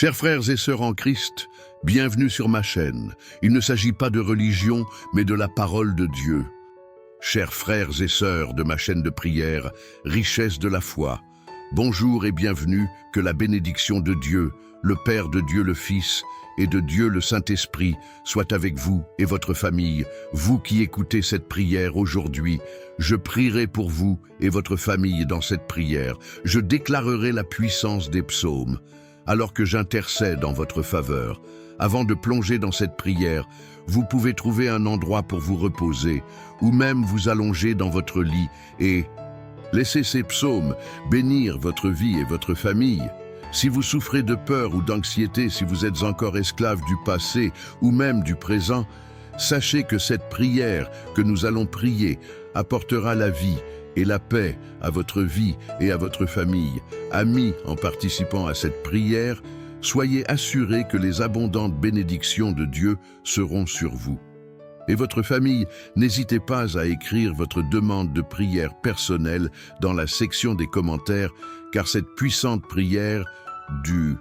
Chers frères et sœurs en Christ, bienvenue sur ma chaîne. Il ne s'agit pas de religion, mais de la parole de Dieu. Chers frères et sœurs de ma chaîne de prière, richesse de la foi, bonjour et bienvenue, que la bénédiction de Dieu, le Père de Dieu le Fils, et de Dieu le Saint-Esprit soit avec vous et votre famille. Vous qui écoutez cette prière aujourd'hui, je prierai pour vous et votre famille dans cette prière. Je déclarerai la puissance des psaumes, alors que j'intercède en votre faveur. Avant de plonger dans cette prière, vous pouvez trouver un endroit pour vous reposer, ou même vous allonger dans votre lit et laisser ces psaumes bénir votre vie et votre famille. Si vous souffrez de peur ou d'anxiété, si vous êtes encore esclave du passé ou même du présent, sachez que cette prière que nous allons prier apportera la vie et la paix à votre vie et à votre famille. Amis, en participant à cette prière, soyez assurés que les abondantes bénédictions de Dieu seront sur vous. Et votre famille, n'hésitez pas à écrire votre demande de prière personnelle dans la section des commentaires, car cette puissante prière du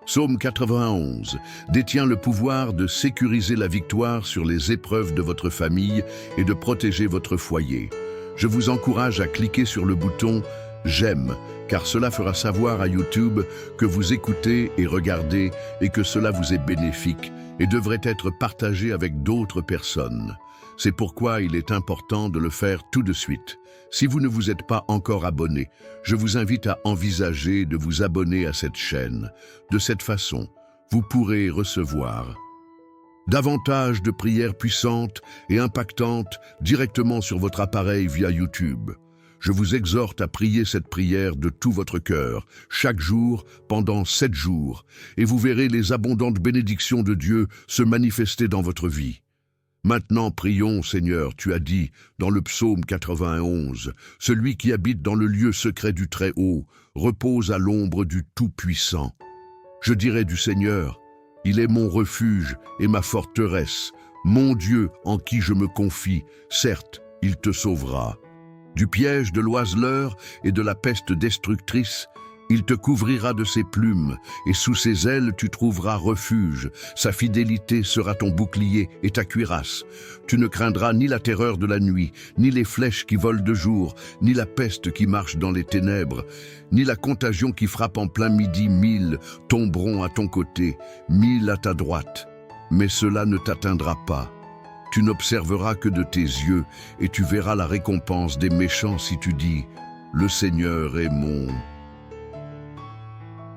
Psaume 91 détient le pouvoir de sécuriser la victoire sur les épreuves de votre famille et de protéger votre foyer. Je vous encourage à cliquer sur le bouton « J'aime », car cela fera savoir à YouTube que vous écoutez et regardez et que cela vous est bénéfique et devrait être partagé avec d'autres personnes. C'est pourquoi il est important de le faire tout de suite. Si vous ne vous êtes pas encore abonné, je vous invite à envisager de vous abonner à cette chaîne. De cette façon, vous pourrez recevoir davantage de prières puissantes et impactantes directement sur votre appareil via YouTube. Je vous exhorte à prier cette prière de tout votre cœur, chaque jour, pendant 7 jours, et vous verrez les abondantes bénédictions de Dieu se manifester dans votre vie. Maintenant, prions, Seigneur, tu as dit, dans le psaume 91, « Celui qui habite dans le lieu secret du Très-Haut repose à l'ombre du Tout-Puissant. » Je dirai du Seigneur, « Il est mon refuge et ma forteresse, mon Dieu en qui je me confie, certes, il te sauvera. » Du piège de l'oiseleur et de la peste destructrice, il te couvrira de ses plumes, et sous ses ailes tu trouveras refuge. Sa fidélité sera ton bouclier et ta cuirasse. Tu ne craindras ni la terreur de la nuit, ni les flèches qui volent de jour, ni la peste qui marche dans les ténèbres, ni la contagion qui frappe en plein midi. 1000 tomberont à ton côté, 1000 à ta droite, mais cela ne t'atteindra pas. Tu n'observeras que de tes yeux, et tu verras la récompense des méchants si tu dis « Le Seigneur est mon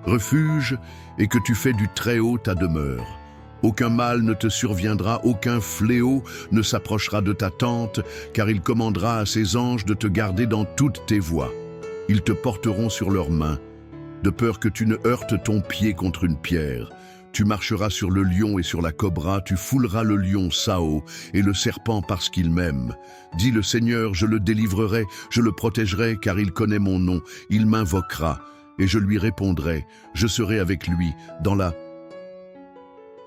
refuge, et que tu fais du Très-Haut ta demeure. Aucun mal ne te surviendra, aucun fléau ne s'approchera de ta tente, car il commandera à ses anges de te garder dans toutes tes voies. Ils te porteront sur leurs mains, de peur que tu ne heurtes ton pied contre une pierre. Tu marcheras sur le lion et sur la cobra, tu fouleras le lion Sao et le serpent parce qu'il m'aime. Dis le Seigneur, je le délivrerai, je le protégerai, car il connaît mon nom. Il m'invoquera, et je lui répondrai. Je serai avec lui dans la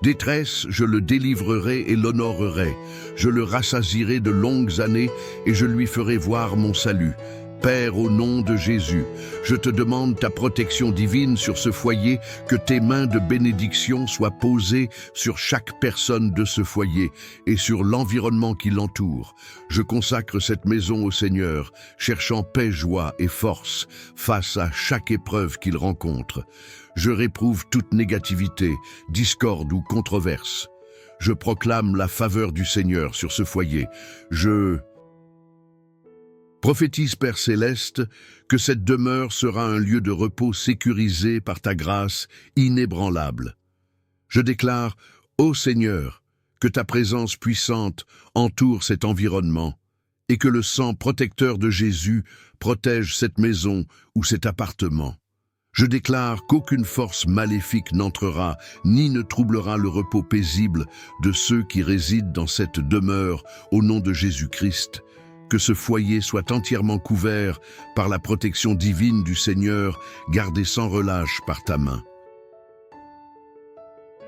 détresse, je le délivrerai et l'honorerai. Je le rassasierai de longues années, et je lui ferai voir mon salut. Père, au nom de Jésus, je te demande ta protection divine sur ce foyer, que tes mains de bénédiction soient posées sur chaque personne de ce foyer et sur l'environnement qui l'entoure. Je consacre cette maison au Seigneur, cherchant paix, joie et force face à chaque épreuve qu'il rencontre. Je réprouve toute négativité, discorde ou controverse. Je proclame la faveur du Seigneur sur ce foyer. Je prophétise, Père céleste, que cette demeure sera un lieu de repos sécurisé par ta grâce inébranlable. Je déclare, ô Seigneur, que ta présence puissante entoure cet environnement et que le sang protecteur de Jésus protège cette maison ou cet appartement. Je déclare qu'aucune force maléfique n'entrera ni ne troublera le repos paisible de ceux qui résident dans cette demeure au nom de Jésus-Christ. Que ce foyer soit entièrement couvert par la protection divine du Seigneur, gardé sans relâche par ta main.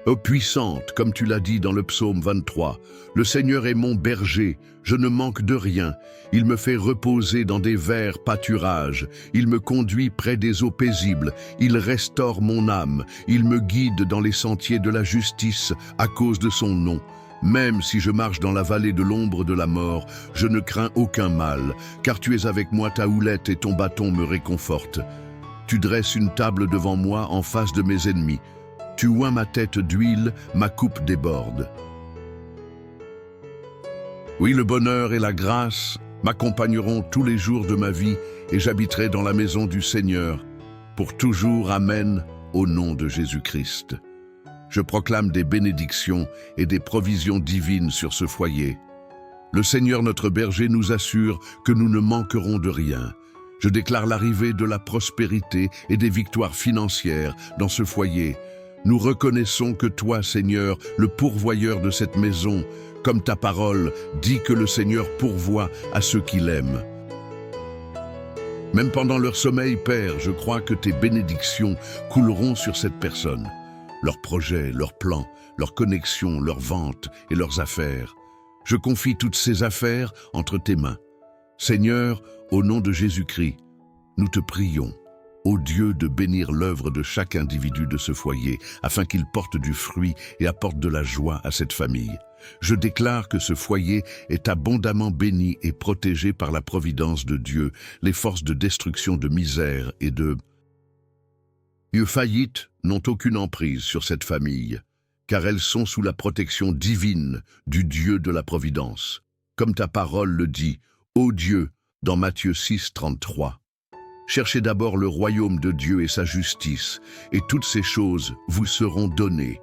Ô puissante, comme tu l'as dit dans le psaume 23, le Seigneur est mon berger, je ne manque de rien. Il me fait reposer dans des verts pâturages, il me conduit près des eaux paisibles, il restaure mon âme, il me guide dans les sentiers de la justice à cause de son nom. Même si je marche dans la vallée de l'ombre de la mort, je ne crains aucun mal, car tu es avec moi, ta houlette et ton bâton me réconfortent. Tu dresses une table devant moi en face de mes ennemis. Tu oins ma tête d'huile, ma coupe déborde. Oui, le bonheur et la grâce m'accompagneront tous les jours de ma vie et j'habiterai dans la maison du Seigneur. Pour toujours, Amen, au nom de Jésus-Christ. Je proclame des bénédictions et des provisions divines sur ce foyer. Le Seigneur notre berger nous assure que nous ne manquerons de rien. Je déclare l'arrivée de la prospérité et des victoires financières dans ce foyer. Nous reconnaissons que toi, Seigneur, le pourvoyeur de cette maison, comme ta parole dit que le Seigneur pourvoit à ceux qui l'aiment. Même pendant leur sommeil, Père, je crois que tes bénédictions couleront sur cette personne. Leurs projets, leurs plans, leurs connexions, leurs ventes et leurs affaires. Je confie toutes ces affaires entre tes mains. Seigneur, au nom de Jésus-Christ, nous te prions, ô Dieu, de bénir l'œuvre de chaque individu de ce foyer, afin qu'il porte du fruit et apporte de la joie à cette famille. Je déclare que ce foyer est abondamment béni et protégé par la providence de Dieu. Les forces de destruction, de misère et de faillite n'ont aucune emprise sur cette famille, car elles sont sous la protection divine du Dieu de la providence. Comme ta parole le dit, ô Dieu, dans Matthieu 6, 33. Cherchez d'abord le royaume de Dieu et sa justice, et toutes ces choses vous seront données.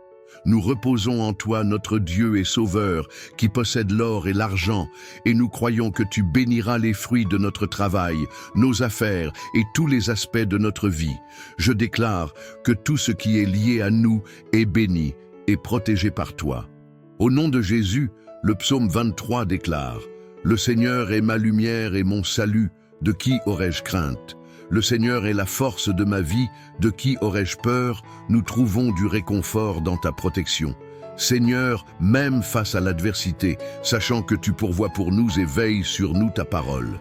Nous reposons en toi, notre Dieu et Sauveur, qui possède l'or et l'argent, et nous croyons que tu béniras les fruits de notre travail, nos affaires et tous les aspects de notre vie. Je déclare que tout ce qui est lié à nous est béni et protégé par toi. Au nom de Jésus, le psaume 23 déclare « Le Seigneur est ma lumière et mon salut, de qui aurais-je crainte ? Le Seigneur est la force de ma vie, de qui aurais-je peur? Nous trouvons du réconfort dans ta protection. Seigneur, même face à l'adversité, sachant que tu pourvois pour nous et veilles sur nous ta parole.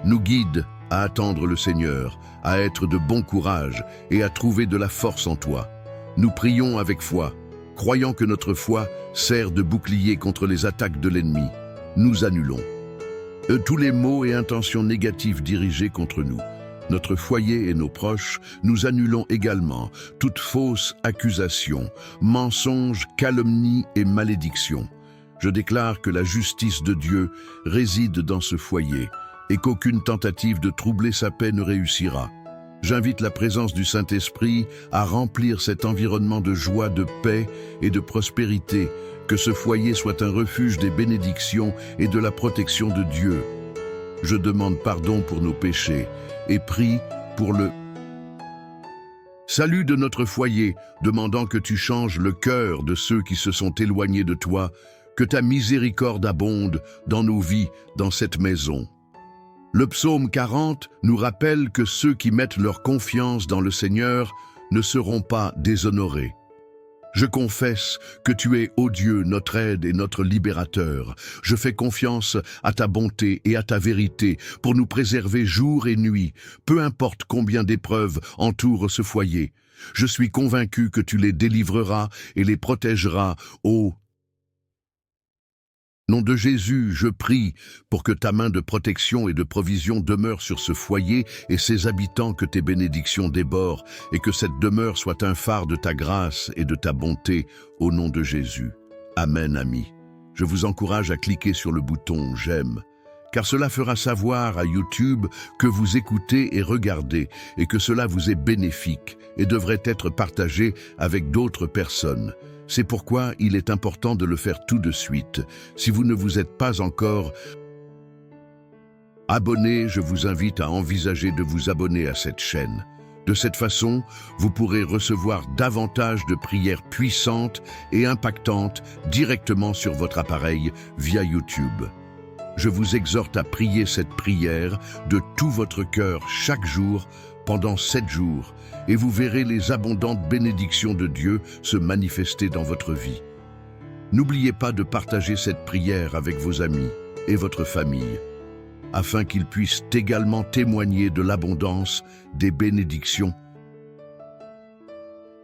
Nous guide à attendre le Seigneur, à être de bon courage et à trouver de la force en toi. Nous prions avec foi, croyant que notre foi sert de bouclier contre les attaques de l'ennemi. Nous annulons tous les mots et intentions négatives dirigés contre nous. Notre foyer et nos proches, nous annulons également toute fausse accusation, mensonge, calomnie et malédiction. Je déclare que la justice de Dieu réside dans ce foyer et qu'aucune tentative de troubler sa paix ne réussira. J'invite la présence du Saint-Esprit à remplir cet environnement de joie, de paix et de prospérité, que ce foyer soit un refuge des bénédictions et de la protection de Dieu. Je demande pardon pour nos péchés et prie pour le salut de notre foyer, demandant que tu changes le cœur de ceux qui se sont éloignés de toi, que ta miséricorde abonde dans nos vies, dans cette maison. Le psaume 40 nous rappelle que ceux qui mettent leur confiance dans le Seigneur ne seront pas déshonorés. Je confesse que tu es, ô Dieu, notre aide et notre libérateur. Je fais confiance à ta bonté et à ta vérité pour nous préserver jour et nuit, peu importe combien d'épreuves entourent ce foyer. Je suis convaincu que tu les délivreras et les protégeras, ô nom de Jésus, je prie pour que ta main de protection et de provision demeure sur ce foyer et ses habitants, que tes bénédictions débordent et que cette demeure soit un phare de ta grâce et de ta bonté, au nom de Jésus. Amen, amis. Je vous encourage à cliquer sur le bouton « J'aime », car cela fera savoir à YouTube que vous écoutez et regardez et que cela vous est bénéfique et devrait être partagé avec d'autres personnes. C'est pourquoi il est important de le faire tout de suite. Si vous ne vous êtes pas encore abonné, je vous invite à envisager de vous abonner à cette chaîne. De cette façon, vous pourrez recevoir davantage de prières puissantes et impactantes directement sur votre appareil via YouTube. Je vous exhorte à prier cette prière de tout votre cœur chaque jour pendant 7 jours, et vous verrez les abondantes bénédictions de Dieu se manifester dans votre vie. N'oubliez pas de partager cette prière avec vos amis et votre famille, afin qu'ils puissent également témoigner de l'abondance des bénédictions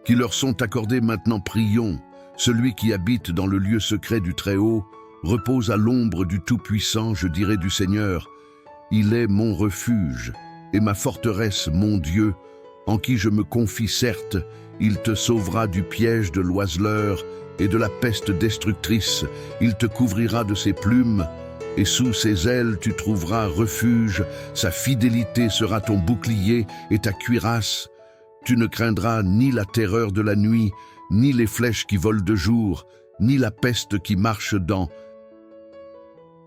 qui leur sont accordées. Maintenant prions. Celui qui habite dans le lieu secret du Très-Haut repose à l'ombre du Tout-Puissant. Je dirai du Seigneur, il est mon refuge et ma forteresse, mon Dieu, en qui je me confie. Certes, il te sauvera du piège de l'oiseleur et de la peste destructrice. Il te couvrira de ses plumes, et sous ses ailes tu trouveras refuge. Sa fidélité sera ton bouclier et ta cuirasse. Tu ne craindras ni la terreur de la nuit, ni les flèches qui volent de jour, ni la peste qui marche dans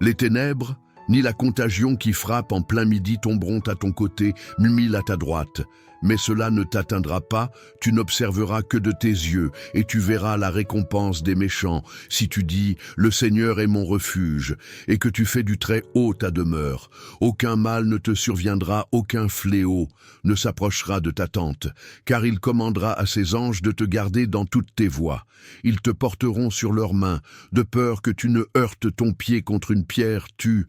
les ténèbres, ni la contagion qui frappe en plein midi. Tomberont à ton côté, 1000 à ta droite, mais cela ne t'atteindra pas. Tu n'observeras que de tes yeux, et tu verras la récompense des méchants. Si tu dis « Le Seigneur est mon refuge », et que tu fais du Très-Haut ta demeure, aucun mal ne te surviendra, aucun fléau ne s'approchera de ta tente, car il commandera à ses anges de te garder dans toutes tes voies. Ils te porteront sur leurs mains, de peur que tu ne heurtes ton pied contre une pierre. Tu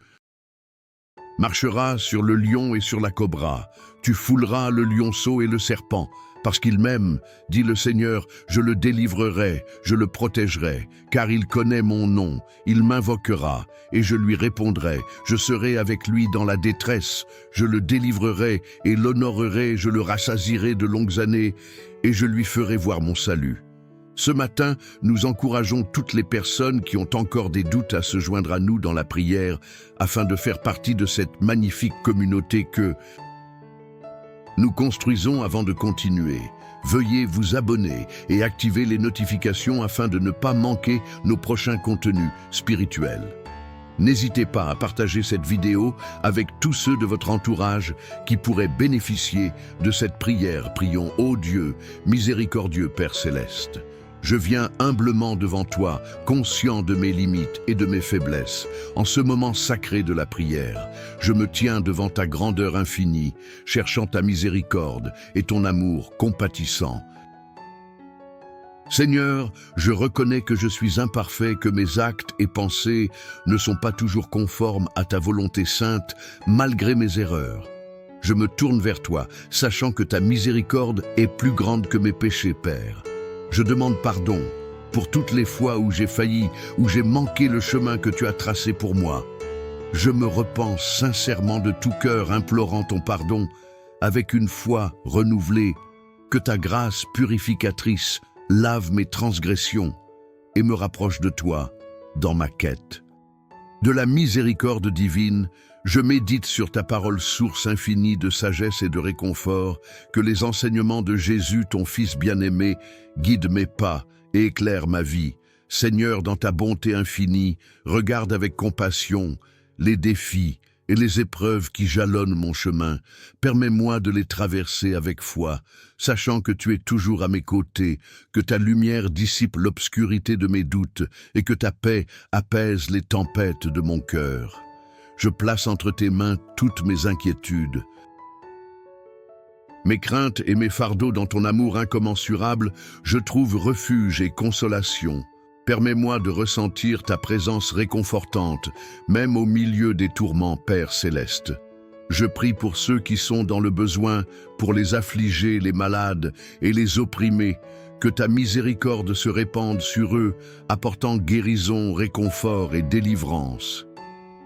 marcheras sur le lion et sur la cobra, tu fouleras le lionceau et le serpent, parce qu'il m'aime, dit le Seigneur, je le délivrerai, je le protégerai, car il connaît mon nom, il m'invoquera, et je lui répondrai, je serai avec lui dans la détresse, je le délivrerai et l'honorerai, je le rassasierai de longues années, et je lui ferai voir mon salut. Ce matin, nous encourageons toutes les personnes qui ont encore des doutes à se joindre à nous dans la prière afin de faire partie de cette magnifique communauté que nous construisons. Avant de continuer, veuillez vous abonner et activer les notifications afin de ne pas manquer nos prochains contenus spirituels. N'hésitez pas à partager cette vidéo avec tous ceux de votre entourage qui pourraient bénéficier de cette prière. Prions. Ô Dieu, miséricordieux Père Céleste, je viens humblement devant toi, conscient de mes limites et de mes faiblesses. En ce moment sacré de la prière, je me tiens devant ta grandeur infinie, cherchant ta miséricorde et ton amour compatissant. Seigneur, je reconnais que je suis imparfait, que mes actes et pensées ne sont pas toujours conformes à ta volonté sainte, malgré mes erreurs. Je me tourne vers toi, sachant que ta miséricorde est plus grande que mes péchés, Père. Je demande pardon pour toutes les fois où j'ai failli, où j'ai manqué le chemin que tu as tracé pour moi. Je me repens sincèrement de tout cœur, implorant ton pardon avec une foi renouvelée. Que ta grâce purificatrice lave mes transgressions et me rapproche de toi dans ma quête. De la miséricorde divine, je médite sur ta parole, source infinie de sagesse et de réconfort. Que les enseignements de Jésus, ton Fils bien-aimé, guident mes pas et éclairent ma vie. Seigneur, dans ta bonté infinie, regarde avec compassion les défis et les épreuves qui jalonnent mon chemin. Permets-moi de les traverser avec foi, sachant que tu es toujours à mes côtés, que ta lumière dissipe l'obscurité de mes doutes et que ta paix apaise les tempêtes de mon cœur. Je place entre tes mains toutes mes inquiétudes, mes craintes et mes fardeaux. Dans ton amour incommensurable, je trouve refuge et consolation. Permets-moi de ressentir ta présence réconfortante, même au milieu des tourments, Père Céleste. Je prie pour ceux qui sont dans le besoin, pour les affligés, les malades et les opprimés. Que ta miséricorde se répande sur eux, apportant guérison, réconfort et délivrance.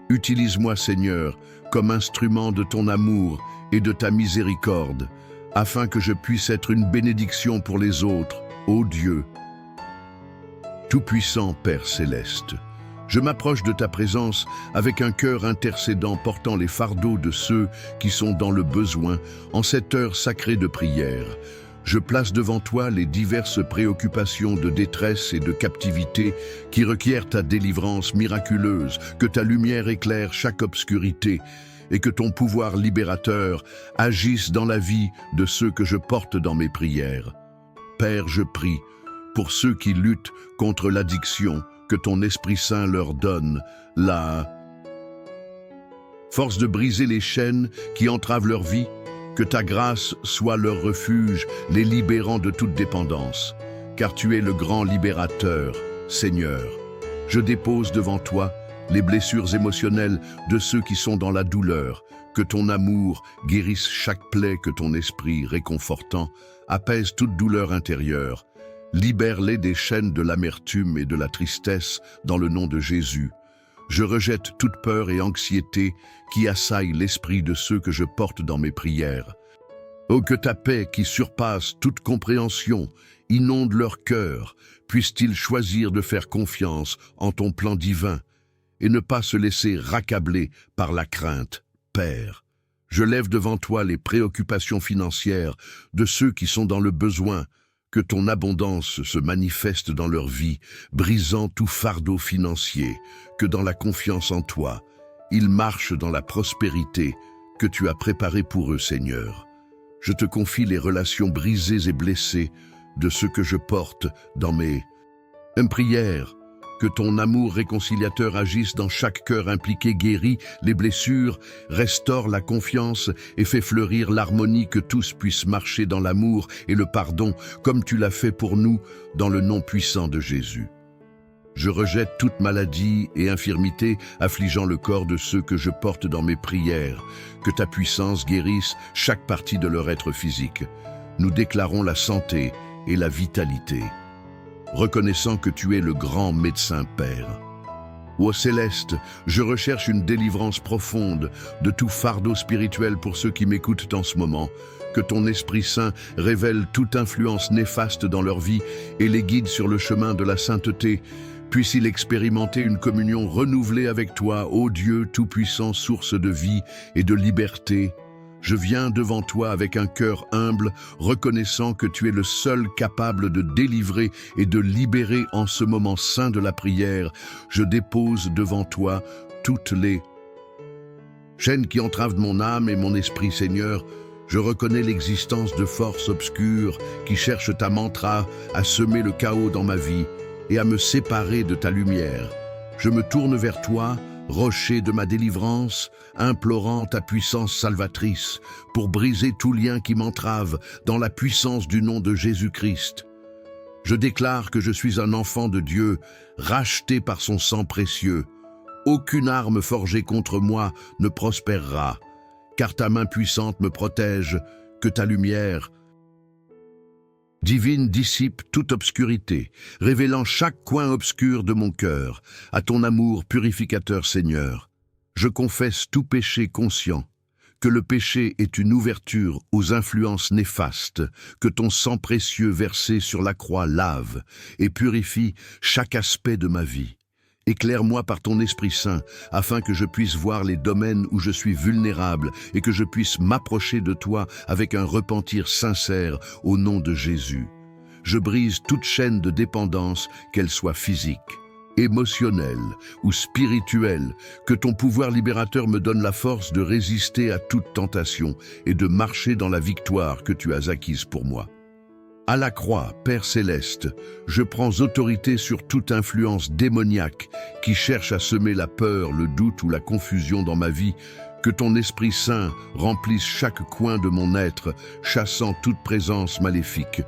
Utilise-moi, Seigneur, comme instrument de ton amour et de ta miséricorde, afin que je puisse être une bénédiction pour les autres, ô Dieu. Tout-puissant Père Céleste, je m'approche de ta présence avec un cœur intercédant, portant les fardeaux de ceux qui sont dans le besoin en cette heure sacrée de prière. Je place devant toi les diverses préoccupations de détresse et de captivité qui requièrent ta délivrance miraculeuse. Que ta lumière éclaire chaque obscurité et que ton pouvoir libérateur agisse dans la vie de ceux que je porte dans mes prières. Père, je prie pour ceux qui luttent contre l'addiction, que ton Esprit Saint leur donne la force de briser les chaînes qui entravent leur vie Que ta grâce soit leur refuge, les libérant de toute dépendance. Car tu es le grand libérateur, Seigneur. Je dépose devant toi les blessures émotionnelles de ceux qui sont dans la douleur. Que ton amour guérisse chaque plaie, que ton esprit réconfortant apaise toute douleur intérieure. Libère-les des chaînes de l'amertume et de la tristesse dans le nom de Jésus. Je rejette toute peur et anxiété qui assaillent l'esprit de ceux que je porte dans mes prières. Oh, que ta paix qui surpasse toute compréhension inonde leur cœur, puissent-ils choisir de faire confiance en ton plan divin et ne pas se laisser raccabler par la crainte. Père, je lève devant toi les préoccupations financières de ceux qui sont dans le besoin, que ton abondance se manifeste dans leur vie, brisant tout fardeau financier, que dans la confiance en toi, ils marchent dans la prospérité que tu as préparée pour eux, Seigneur. Je te confie les relations brisées et blessées de ceux que je porte dans mes prières. Que ton amour réconciliateur agisse dans chaque cœur impliqué, guérit les blessures, restaure la confiance et fait fleurir l'harmonie, que tous puissent marcher dans l'amour et le pardon, comme tu l'as fait pour nous, dans le nom puissant de Jésus. Je rejette toute maladie et infirmité affligeant le corps de ceux que je porte dans mes prières. Que ta puissance guérisse chaque partie de leur être physique. Nous déclarons la santé et la vitalité, reconnaissant que tu es le grand médecin Père. Ô Céleste, je recherche une délivrance profonde de tout fardeau spirituel pour ceux qui m'écoutent en ce moment. Que ton Esprit Saint révèle toute influence néfaste dans leur vie et les guide sur le chemin de la sainteté. Puisse-il expérimenter une communion renouvelée avec toi, ô Dieu Tout-Puissant, source de vie et de liberté. Je viens devant toi avec un cœur humble, reconnaissant que tu es le seul capable de délivrer et de libérer en ce moment saint de la prière. Je dépose devant toi toutes les chaînes qui entravent mon âme et mon esprit, Seigneur. Je reconnais l'existence de forces obscures qui cherchent ta mantra à semer le chaos dans ma vie et à me séparer de ta lumière. Je me tourne vers toi, rocher de ma délivrance, implorant ta puissance salvatrice pour briser tout lien qui m'entrave dans la puissance du nom de Jésus-Christ. Je déclare que je suis un enfant de Dieu, racheté par son sang précieux. Aucune arme forgée contre moi ne prospérera, car ta main puissante me protège, que ta lumière divine dissipe toute obscurité, révélant chaque coin obscur de mon cœur, à ton amour purificateur, Seigneur. Je confesse tout péché conscient, que le péché est une ouverture aux influences néfastes, que ton sang précieux versé sur la croix lave et purifie chaque aspect de ma vie. Éclaire-moi par ton Esprit Saint, afin que je puisse voir les domaines où je suis vulnérable et que je puisse m'approcher de toi avec un repentir sincère au nom de Jésus. Je brise toute chaîne de dépendance, qu'elle soit physique, émotionnelle ou spirituelle, que ton pouvoir libérateur me donne la force de résister à toute tentation et de marcher dans la victoire que tu as acquise pour moi. À la croix, Père Céleste, je prends autorité sur toute influence démoniaque qui cherche à semer la peur, le doute ou la confusion dans ma vie. Que ton Esprit Saint remplisse chaque coin de mon être, chassant toute présence maléfique.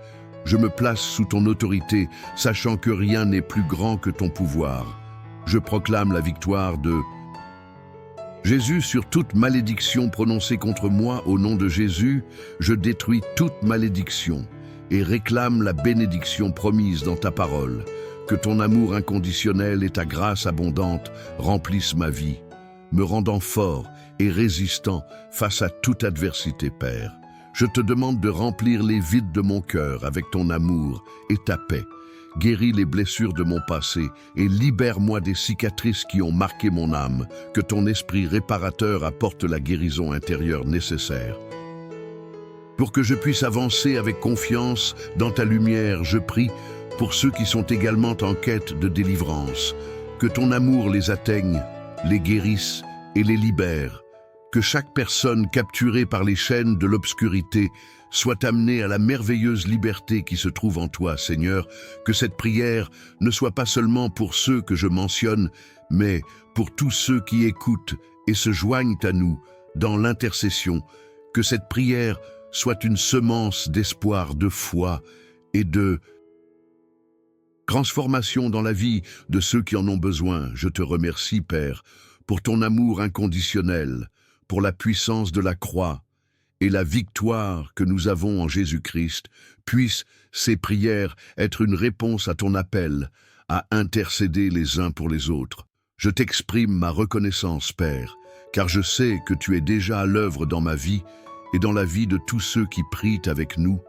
Je me place sous ton autorité, sachant que rien n'est plus grand que ton pouvoir. Je proclame la victoire de Jésus sur toute malédiction prononcée contre moi. Au nom de Jésus, je détruis toute malédiction et réclame la bénédiction promise dans ta parole. Que ton amour inconditionnel et ta grâce abondante remplissent ma vie, me rendant fort et résistant face à toute adversité, Père. Je te demande de remplir les vides de mon cœur avec ton amour et ta paix. Guéris les blessures de mon passé et libère-moi des cicatrices qui ont marqué mon âme. Que ton esprit réparateur apporte la guérison intérieure nécessaire. Pour que je puisse avancer avec confiance dans ta lumière, je prie pour ceux qui sont également en quête de délivrance. Que ton amour les atteigne, les guérisse et les libère. Que chaque personne capturée par les chaînes de l'obscurité soit amenée à la merveilleuse liberté qui se trouve en toi, Seigneur. Que cette prière ne soit pas seulement pour ceux que je mentionne, mais pour tous ceux qui écoutent et se joignent à nous dans l'intercession. Que cette prière soit une semence d'espoir, de foi et de transformation dans la vie de ceux qui en ont besoin. Je te remercie, Père, pour ton amour inconditionnel, pour la puissance de la croix et la victoire que nous avons en Jésus-Christ. Puissent ces prières être une réponse à ton appel à intercéder les uns pour les autres. Je t'exprime ma reconnaissance, Père, car je sais que tu es déjà à l'œuvre dans ma vie et dans la vie de tous ceux qui prient avec nous.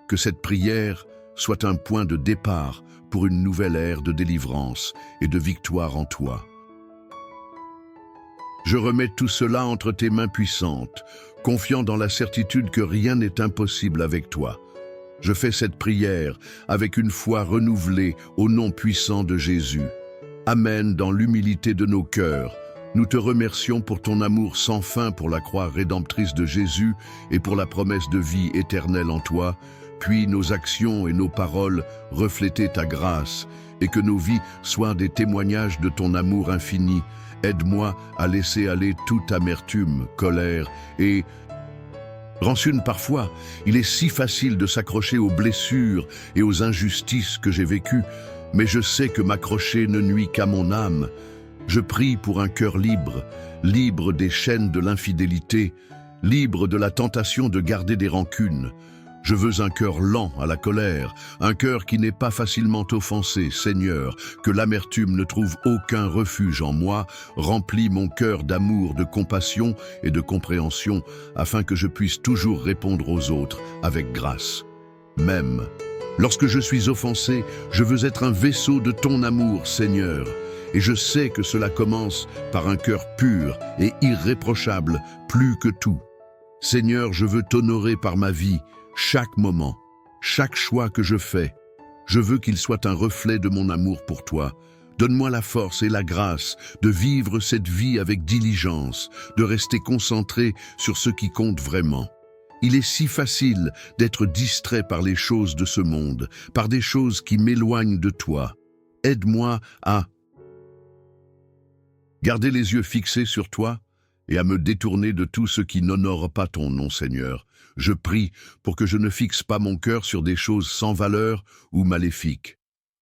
Que cette prière soit un point de départ pour une nouvelle ère de délivrance et de victoire en toi. Je remets tout cela entre tes mains puissantes, confiant dans la certitude que rien n'est impossible avec toi. Je fais cette prière avec une foi renouvelée au nom puissant de Jésus. Amen. Dans l'humilité de nos cœurs, nous te remercions pour ton amour sans fin pour la croix rédemptrice de Jésus et pour la promesse de vie éternelle en toi. Puis nos actions et nos paroles refléter ta grâce et que nos vies soient des témoignages de ton amour infini. Aide-moi à laisser aller toute amertume, colère et rancune. Parfois, il est si facile de s'accrocher aux blessures et aux injustices que j'ai vécues, mais je sais que m'accrocher ne nuit qu'à mon âme. Je prie pour un cœur libre, libre des chaînes de l'infidélité, libre de la tentation de garder des rancunes. Je veux un cœur lent à la colère, un cœur qui n'est pas facilement offensé. Seigneur, que l'amertume ne trouve aucun refuge en moi. Remplis mon cœur d'amour, de compassion et de compréhension, afin que je puisse toujours répondre aux autres avec grâce. Même lorsque je suis offensé, je veux être un vaisseau de ton amour, Seigneur. Et je sais que cela commence par un cœur pur et irréprochable, plus que tout. Seigneur, je veux t'honorer par ma vie, chaque moment, chaque choix que je fais. Je veux qu'il soit un reflet de mon amour pour toi. Donne-moi la force et la grâce de vivre cette vie avec diligence, de rester concentré sur ce qui compte vraiment. Il est si facile d'être distrait par les choses de ce monde, par des choses qui m'éloignent de toi. Aide-moi à garder les yeux fixés sur toi et à me détourner de tout ce qui n'honore pas ton nom, Seigneur. Je prie pour que je ne fixe pas mon cœur sur des choses sans valeur ou maléfiques.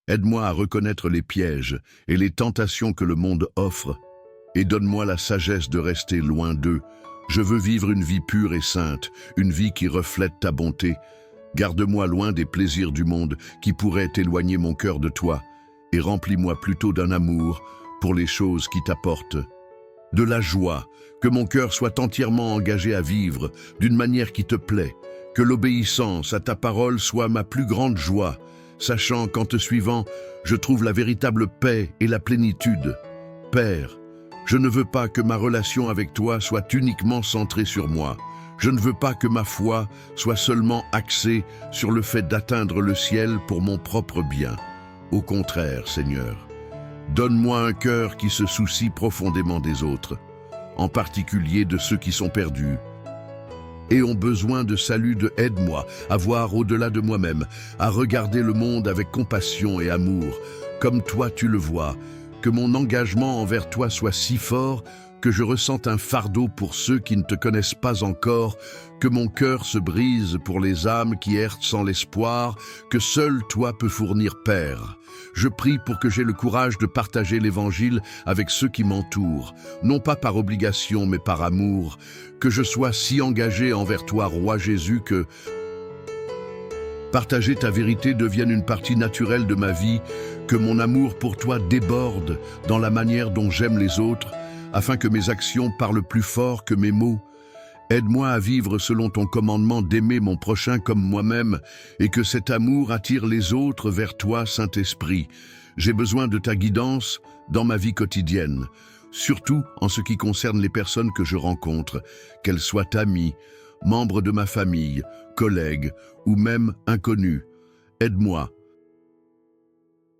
Aide-moi à reconnaître les pièges et les tentations que le monde offre, et donne-moi la sagesse de rester loin d'eux. Je veux vivre une vie pure et sainte, une vie qui reflète ta bonté. Garde-moi loin des plaisirs du monde qui pourraient éloigner mon cœur de toi, et remplis-moi plutôt d'un amour pour les choses qui t'apportent de la joie, que mon cœur soit entièrement engagé à vivre d'une manière qui te plaît, que l'obéissance à ta parole soit ma plus grande joie, sachant qu'en te suivant, je trouve la véritable paix et la plénitude. Père, je ne veux pas que ma relation avec toi soit uniquement centrée sur moi. Je ne veux pas que ma foi soit seulement axée sur le fait d'atteindre le ciel pour mon propre bien. Au contraire, Seigneur, donne-moi un cœur qui se soucie profondément des autres, en particulier de ceux qui sont perdus et ont besoin de salut. Aide-moi à voir au-delà de moi-même, à regarder le monde avec compassion et amour, comme toi tu le vois, que mon engagement envers toi soit si fort que je ressente un fardeau pour ceux qui ne te connaissent pas encore, que mon cœur se brise pour les âmes qui errent sans l'espoir, que seul toi peux fournir, Père. Je prie pour que j'aie le courage de partager l'Évangile avec ceux qui m'entourent, non pas par obligation mais par amour, que je sois si engagé envers toi, Roi Jésus, que partager ta vérité devienne une partie naturelle de ma vie, que mon amour pour toi déborde dans la manière dont j'aime les autres, afin que mes actions parlent plus fort que mes mots. Aide-moi à vivre selon ton commandement d'aimer mon prochain comme moi-même et que cet amour attire les autres vers toi, Saint-Esprit. J'ai besoin de ta guidance dans ma vie quotidienne, surtout en ce qui concerne les personnes que je rencontre, qu'elles soient amies, membres de ma famille, collègues ou même inconnus. Aide-moi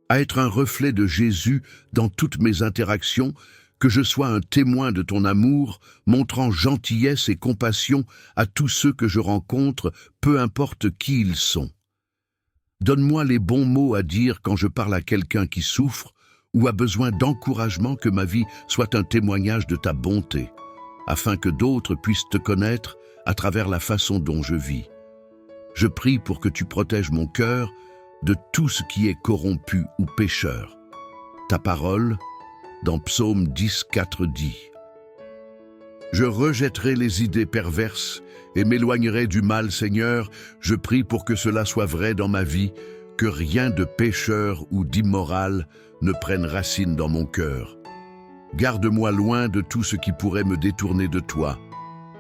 à être un reflet de Jésus dans toutes mes interactions, que je sois un témoin de ton amour, montrant gentillesse et compassion à tous ceux que je rencontre, peu importe qui ils sont. Donne-moi les bons mots à dire quand je parle à quelqu'un qui souffre ou a besoin d'encouragement, que ma vie soit un témoignage de ta bonté, afin que d'autres puissent te connaître à travers la façon dont je vis. Je prie pour que tu protèges mon cœur de tout ce qui est corrompu ou pécheur. Ta parole, dans Psaume 10,4 dit: Je rejetterai les idées perverses et m'éloignerai du mal, Seigneur. Je prie pour que cela soit vrai dans ma vie, que rien de pécheur ou d'immoral ne prenne racine dans mon cœur. Garde-moi loin de tout ce qui pourrait me détourner de toi.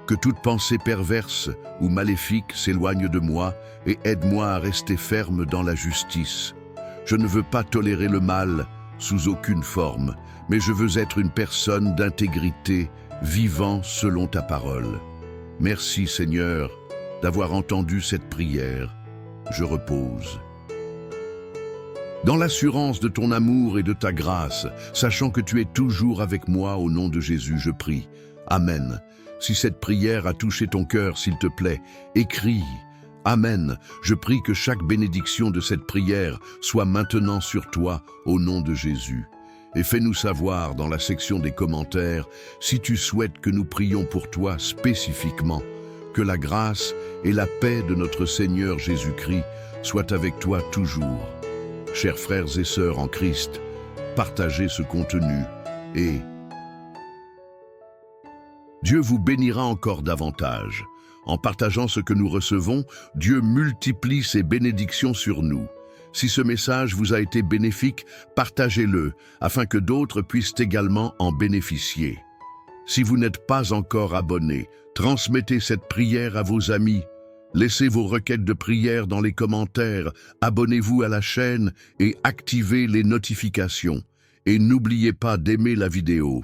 Que toute pensée perverse ou maléfique s'éloigne de moi et aide-moi à rester ferme dans la justice. Je ne veux pas tolérer le mal sous aucune forme, mais je veux être une personne d'intégrité, vivant selon ta parole. Merci Seigneur d'avoir entendu cette prière. Je repose dans l'assurance de ton amour et de ta grâce, sachant que tu es toujours avec moi. Au nom de Jésus, je prie. Amen. Si cette prière a touché ton cœur, s'il te plaît, écris « Amen ». Je prie que chaque bénédiction de cette prière soit maintenant sur toi, au nom de Jésus. Et fais-nous savoir dans la section des commentaires si tu souhaites que nous prions pour toi spécifiquement. Que la grâce et la paix de notre Seigneur Jésus-Christ soient avec toi toujours. Chers frères et sœurs en Christ, partagez ce contenu et Dieu vous bénira encore davantage. En partageant ce que nous recevons, Dieu multiplie ses bénédictions sur nous. Si ce message vous a été bénéfique, partagez-le afin que d'autres puissent également en bénéficier. Si vous n'êtes pas encore abonné, transmettez cette prière à vos amis. Laissez vos requêtes de prière dans les commentaires, abonnez-vous à la chaîne et activez les notifications. Et n'oubliez pas d'aimer la vidéo.